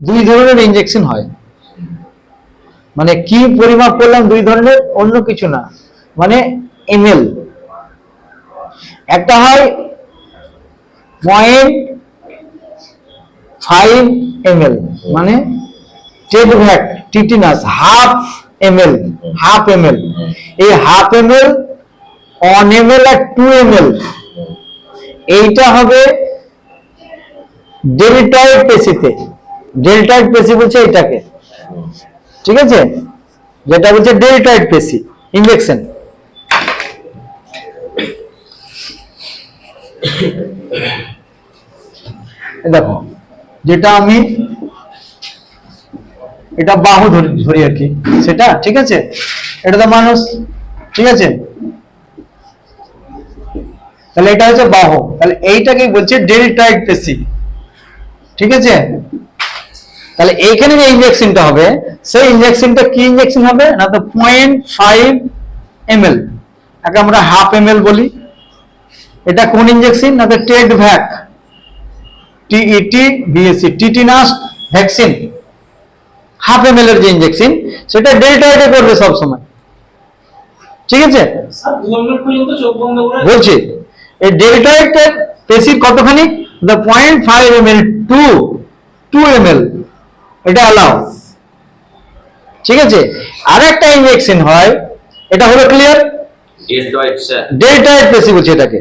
দুই ধরনের ইনজেকশন হয়, মানে কি পরিমাপ করলাম দুই ধরনের, অন্য কিছু না, মানে এমএল। একটা হয় 0.5 ml, মানে টেডভ্যাক tetanus half ml, half ml। এই হাফ ml, 1 ml আর 2 ml, এইটা হবে ডেল্টয়েড পেশিতে। ডেল্টয়েড পেশি বলছে এটাকে, ঠিক আছে, যেটা বলছে ডেল্টয়েড পেশি ইনজেকশন। দেখো, যেটা আমি এটা বাহু ধরি আর কি, সেটা ঠিক আছে, এটা তো মানুষ, ঠিক আছে, তাহলে এটা হচ্ছে বাহু, তাহলে এইটাকে বলছে ডেল্টয়েড পেশি, ঠিক আছে। তাহলে এইখানে যে ইনজেকশনটা হবে, সেই ইনজেকশনটা কি ইনজেকশন হবে না, তো 0.5 ml, একে আমরা হাফ ml বলি। এটা কোন ইনজেকশন না, তো টেডভ্যাক, TET-VAC, tetanus vaccine, half ml এর যে ইনজেকশন, সেটা ডেল্টয়েডে করবে সব সময়, ঠিক আছে। বলছি এই ডেল্টয়েডের পেশির কতখানি, 0.5 ml টু 2 ml, এটা অ্যালাউ, ঠিক আছে। আর একটা ইনজেকশন হয়, এটা হলো ক্লিয়ার, ডেল্টয়েড স্যার, ডেল্টয়েড পেশি বলছে এটাকে,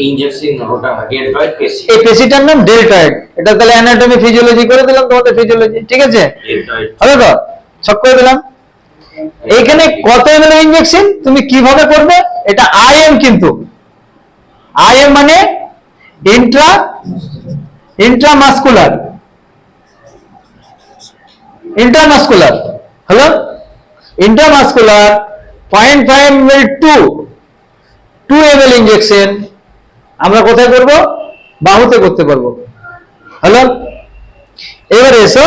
ইনজেকশন ওটা ডেল্টয়েড পেশি, এই পেশিটার নাম ডেল্টয়েড। এটা তাহলে অ্যানাটমি ফিজিওলজি করে দিলাম তোমাদের, ফিজিওলজি, ঠিক আছে, ডেল্টয়েড হবে তো, সব করে দিলাম। এইখানে কত ml ইনজেকশন তুমি কিভাবে করবে, এটা আইএম, কিন্তু আইএম মানে ইন্ট্রামাসকুলার, ইন্ট্রামাসকুলার হলো intramuscular 0.5 ml to 2 ml injection আমরা কোথায় করব, বাহুতে করতে পারবো, হলো। এবারে এসো,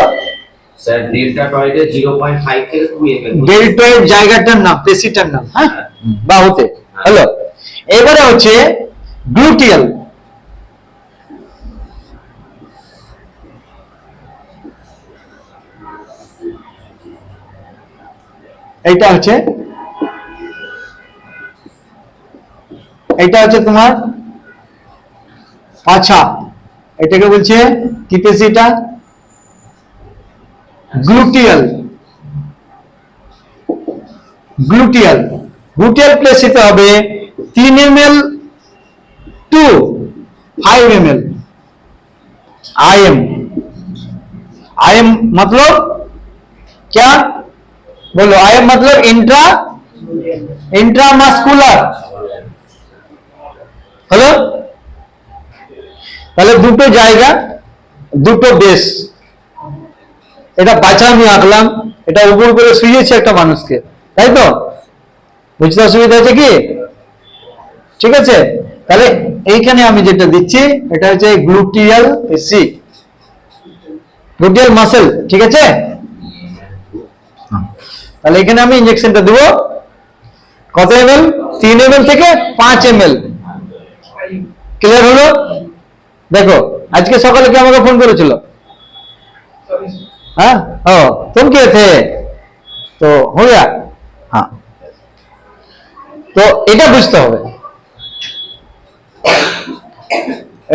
স্যার ডেল্টয়েডে 0.5 থেকে 2 ml, ডেল্টয়েড জায়গাটার নাম, পেশিটার নাম, হ্যাঁ, বাহুতে, হলো। এবারে হচ্ছে গ্লুটিয়াল, এইটা হচ্ছে তোমার পাছা, এটাকে বলছে কি পেশি, এটা গ্লুটিয়াল। গ্লুটিয়াল পেশিতে হবে 3 ml to 5 ml IM. IM मतलब क्या, बोलो, आईएम मतलब इंट्रामास्कुलर, হলো। তাহলে দুটো জায়গা, দুটো বেস, এটা বাচ্চা আমি আঁকলাম, এটা উপর করে শুয়েছে একটা মানুষকে, তাই তো, বুঝতে অসুবিধা আছে কি, ঠিক আছে। তাহলে এইখানে আমি যেটা দিচ্ছি, এটা হচ্ছে গ্লুটিয়াল পেশি, গ্লুটিয়াল মাসেল, ঠিক আছে। তাহলে এখানে আমি ইনজেকশনটা দেব কত ml, 3 ml থেকে 5 ml, ক্লিয়ার হলো। देखो আজকে সকালে কি আমাকে ফোন করেছিল, हाँ ओ तुम क्या थे, तो हो गया, हाँ। তো এটা বুঝতে হবে,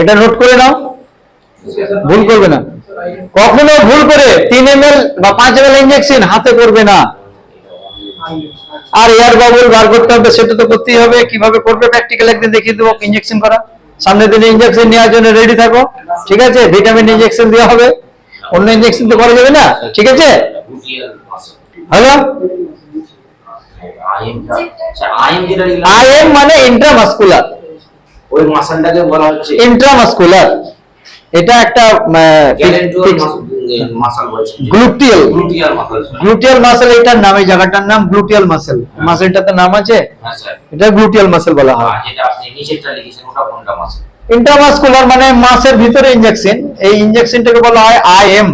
এটা নোট করে নাও, ভুল করবে না কখনো, ভুল করে 3 ml বা 5 ml ইনজেকশন হাতে করবে না। আর এয়ার বাবল বার করতে হবে, সেটা তো করতেই হবে, কিভাবে করবে প্র্যাকটিক্যাল একদিন দেখিয়ে দেবো, ইনজেকশন করা, সামনের দিনে ইনজেকশন নেওয়ার জন্য রেডি থাকো, ঠিক আছে। ভিটামিন ইনজেকশন দেওয়া হবে, অন্য ইনজেকশন তো করা যাবে না, ঠিক আছে, হ্যালো। আইএম মানে ইন্ট্রামাসকুলার, ওই মাসলটাকে বলা হচ্ছে ইন্ট্রামাসকুলার, এটা একটা মাসল বলছে, গ্লুটিয়াল, গ্লুটিয়াল মাসল, এটার নাম, এই জায়গাটার নাম গ্লুটিয়াল মাসল, মাসলটাতে নাম আছে, হ্যাঁ স্যার, এটা গ্লুটিয়াল মাসল বলা হয়। যেটা আপনি নিচেরটা লিখেছেন ওটা কোনটা মাসল, ইন্ট্রামাসকুলার মানে মাসের ভিতরে ইনজেকশন, এই ইনজেকশনটাকে বলা হয় আইএম।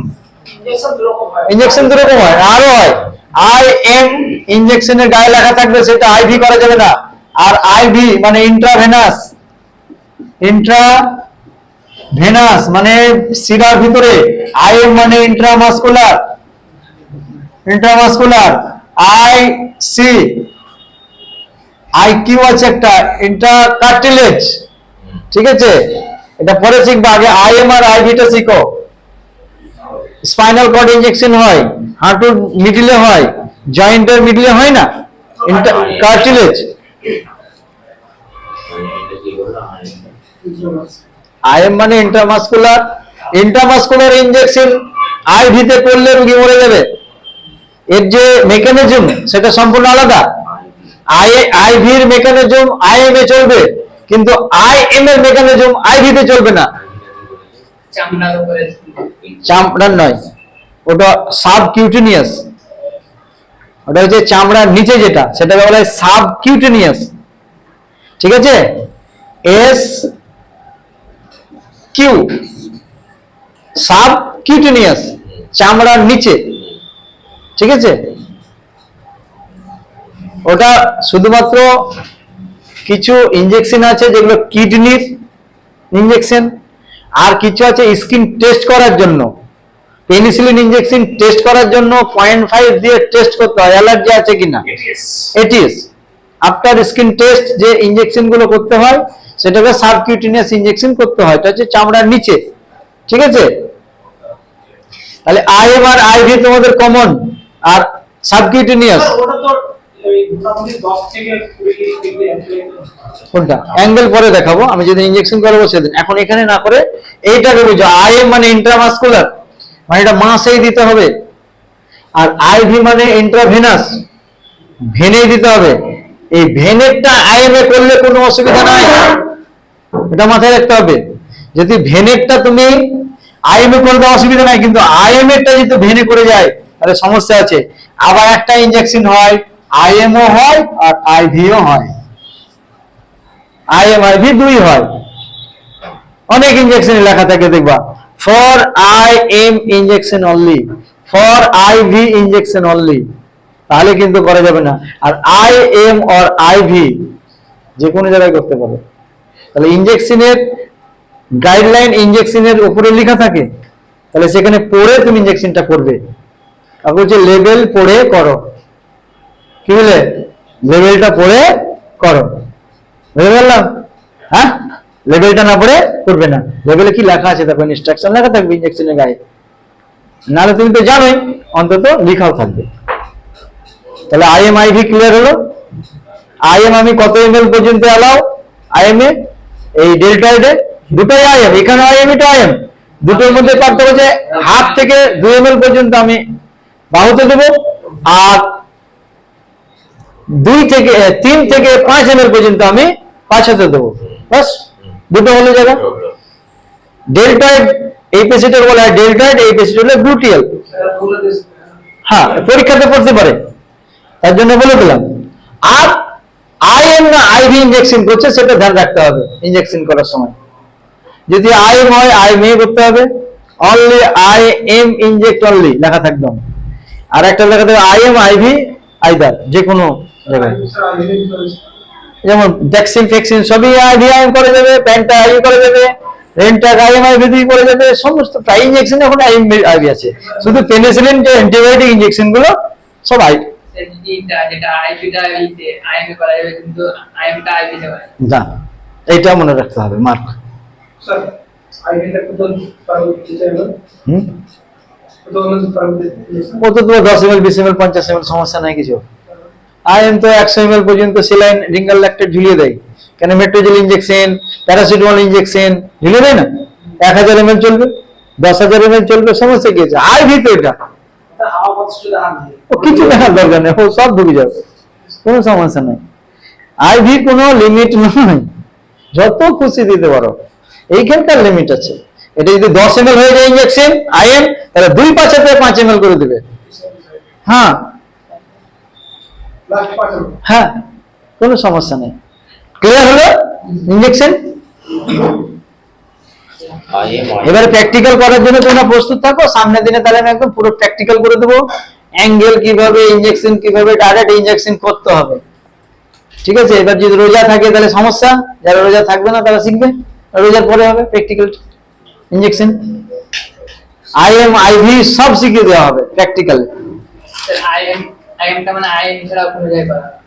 ইনজেকশন দুরকম হয়, আরো হয় আইএম, ইনজেকশনের গায়ে লেখা থাকবে, সেটা আইভি করা যাবে না, আর আইভি মানে ইন্ট্রাভেনাস, ভেনাস মানে শিরার ভিতরে, আইএম মানে intramuscular, I C, I Q আছে একটা, ইন্ট্রাকার্টিলেজ, ঠিক আছে? এটা পরে শিখবে, আগে আইএম আর আইভিটা শিখো। স্পাইনাল কর্ড ইনজেকশন হয়, হাঁটুর মিডলে হয়, জয়েন্টের মিডলে হয় না, কার্টিলেজ। আইএম মানে ইন্ট্রামাসকুলার ইনজেকশন আইভিতে করলে রোগী মরে যাবে। এর যে মেকানিজম সেটা সম্পূর্ণ আলাদা। আইভির মেকানিজম আইএম এ চলবে, কিন্তু আইএম এর মেকানিজম আইভিতে চলবে না। চামড়ার নয়, ওটা সাবকিউটেনিয়াস, ওটা হচ্ছে চামড়ার নিচে যেটা, সেটাকে বলা হয় সাবকিউটেনিয়াস, ঠিক আছে? এস কিউ, সাবকিউটেনিয়াস, চামড়ার নিচে, ঠিক আছে? ওটা শুধুমাত্র কিছু ইনজেকশন আছে যেগুলো কিডনির ইনজেকশন, আর কিছু আছে স্কিন টেস্ট করার জন্য। পেনিসিলিন ইনজেকশন টেস্ট করার জন্য 0.5 দিয়ে টেস্ট করতে হয় অ্যালার্জি আছে কিনা, এটিএস। আফটার স্কিন টেস্ট যে ইনজেকশন গুলো করতে হয় সেটাকে সাবকিউটেনিয়াস ইনজেকশন করতে হয়, এটা হচ্ছে চামড়ার নিচে, ঠিক আছে? তাহলে আইএম আর আইভি তোমাদের কমন, আর সাবকিউটেনিয়াস কোনটা অ্যাঙ্গেল পরে দেখাবো, আমি যেদিন ইনজেকশন করাবো সেদিন। এখন এখানে না করে এইটাকে বুঝো, আইএম মানে ইন্ট্রামাসকুলার, মানে এটা মাসেই দিতে হবে, আর আইভি মানে ইন্ট্রাভেনাস, ভেনেই দিতে হবে। এই ভেনেরটা আইএম এ করলে কোনো অসুবিধা নাই, এটা মাথায় রাখতে হবে। যদি ভেনেরটা তুমি আইএম এ করবে অসুবিধা নাই, কিন্তু আইএম এরটা যদি ভেনে করে যায় তাহলে সমস্যা আছে। আবার একটা ইনজেকশন হয় আইএমও হয় আর আইভিও হয়, আইএম আইভি দুই হয়। অনেক ইনজেকশন লেখা থাকে দেখবা, for IM injection only, for IV injection only, তাহলে কিন্তু করা যাবে না। আর আইএম অর আইভি যে কোনো জায়গায় করতে পারো। তাহলে ইনজেকশনের গাইডলাইন ইনজেকশনের উপরে লেখা থাকে, তাহলে সেখানে পড়ে তুমি ইনজেকশনটা করবে। তারপর হচ্ছে লেবেল পড়ে করো, কি বলে লেবেলটা পড়ে করো, বুঝতে পারলাম? হ্যাঁ, লেবেলটা না পড়ে করবে না। লেবেলে কি লেখা আছে দেখো, ইনস্ট্রাকশন লেখা থাকবে ইনজেকশনের গায়ে, নাহলে তুমি তো জানোই, অন্তত লেখাও থাকবে। তাহলে আইএম আইভি ক্লিয়ার হলো। আইএম আমি কত এমএল পর্যন্ত অ্যালাউ, আইএম এ এই ডেল্টয়েডে দুটোই আইএম, এখানে আইএম এটা আইএম, দুটোর মধ্যে পার্থক্য যে হাফ থেকে 2 ml পর্যন্ত আমি বাহুতে দেবো, আর 3 থেকে 5 ml পর্যন্ত আমি পাছাতে দেবো, বাস দুটো হলো জায়গা। ডেল্টয়েড এই পেশিটার বলা হয় ডেল্টয়েড, এই পেশিটা হলো গ্লুটিয়াল। হ্যাঁ, পরীক্ষাতে পড়তে পারে, তার জন্য বলে দিলাম। আর আইএম না আইভি ইনজেকশন করছে সেটা ধ্যান রাখতে হবে ইনজেকশন করার সময়। যদি আইএম হয় আইএম এ করতে হবে, অনলি আইএম ইনজেক্ট অনলি লেখা থাকবে। আর একটা লেখা থাকবে আইএম আইভি আইদার, যে কোনো জায়গায়, যেমন ভ্যাকসিন ফ্যাকসিন সবই আইভি আইএম করে দেবে, প্যান্টা আইভি করে দেবে, রেন্টাক আইএম আইভি দিয়ে করে দেবে, সমস্ত প্রায় ইনজেকশন এখন আইএম আইভি আছে। শুধু পেনিসিলিন যে অ্যান্টিবায়োটিক ইনজেকশন গুলো সব আইভি। না, এইটা মনে রাখতে হবে মার্ক। ও তো 10 ml 20 ml 50 ml সমস্যা নাই কিছু। আইএম তো 100 ml পর্যন্ত সেলাইন রিঙ্গাল ল্যাকটেট ঝুলিয়ে দেয়, কেন মেট্রোজেল ইনজেকশন, প্যারাসিটামল ইনজেকশন ঝুলিয়ে দেয় না। 1000 ml চলবে, 10,000 ml চলবে, সমস্যা কি আছে? আইভি তো এটা ও কিছু দেখার দরকার নেই, ও সব ঢুকে যাবে, কোনো সমস্যা নাই। আইভি কোনো লিমিট নয়, যত খুশি দিতে পারো, এইখানকার লিমিট আছে। এটা যদি 10 ml হয়ে যায় ইনজেকশন আইএম, তাহলে 2 পাঁচাতে 5 ml করে দেবে। হ্যাঁ হ্যাঁ, কোনো সমস্যা নেই। ক্লিয়ার হলো ইনজেকশন? এবারে প্র্যাকটিক্যাল করার জন্য তোমরা প্রস্তুত থাকো, সামনের দিনে তাহলে আমি একদম পুরো প্র্যাকটিক্যাল করে দেবো, অ্যাঙ্গেল কিভাবে, ইনজেকশন কিভাবে, ডাইরেক্ট ইনজেকশন করতে হবে, ঠিক আছে? এবার যদি রোজা থাকে তাহলে সমস্যা, যারা রোজা থাকবে না তারা শিখবে, রোজার পরে হবে প্র্যাকটিক্যাল। ইনজেকশন আইএম আইভি সব শিখিয়ে দেওয়া হবে প্র্যাকটিক্যাল। আইএম টা মানে আইএম ছাড়া কোনো জায়গায় পারা